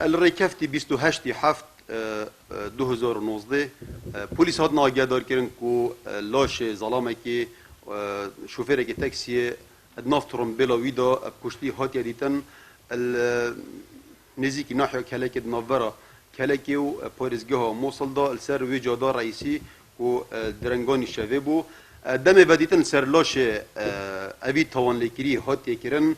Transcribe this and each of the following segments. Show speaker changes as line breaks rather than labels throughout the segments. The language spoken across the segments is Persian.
الریکفتی 28 هفت 2019 پلیس هات ناگهدار کردن که لاش ظلامه که شوفر که تاکسی ناف ترمبیلا ویدا کشتی هات یادیتن نزیکی ناحیه کلک ناورا کلکی و پارزگاه موصل دا السر وی جادا رئیسی و درنگانی شوه بو دم بدیتن سر لاش اوی توان لیکری هات یکرن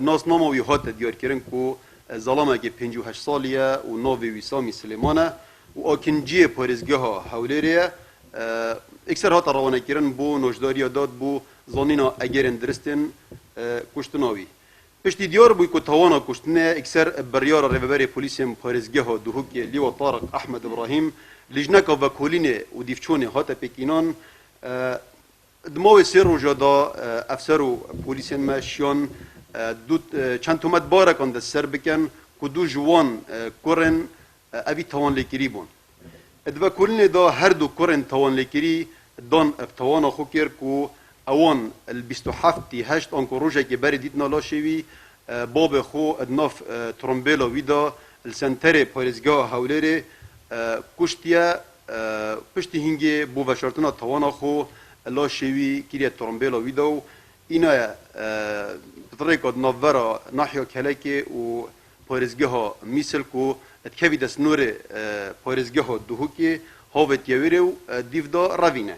ناس ناموی هات دیار کردن که ظلامه که 58 سالیه و ناوی ویسامی سلیمانه و آکنجی پارزگاه حولیریه اکثر هات روانه کردن بو نوشداری داد بو زانینا اگرن درستن کشتناوی پشتی دیار بوی که توانا کشتنه اکثر بریار ریبری پولیسیم پارزگاه دوهوکی لیو طارق احمد ابراهیم لجنکا و کولینه و دیفچونه هات پکینان دماوی سر روژا دا افسر و پولیسین ماشیان چند تومت بارکان دست سر بکن که دو جوان کرن اوی توان لیکری بون ادوه کلین دا هر دو کرن توان لیکری دان ابتوانا خو کر که اوان البیستو هفتی هشت آنکو روژه که بری دیتنا لاشوی باب خو ادناف ترمبیلا ویدا السنتر پارزگاه حولره کشتیه پشتی هنگی بو وشارتنا توانا خو لاشوی کریه ترمبیلا ویدا و اینا بطریقه ناورا ناحیه کلکی و پارزگاه میسل کو اتکوی دست نور پارزگاه دوهوکی هاوت یویره و دیو دا روینه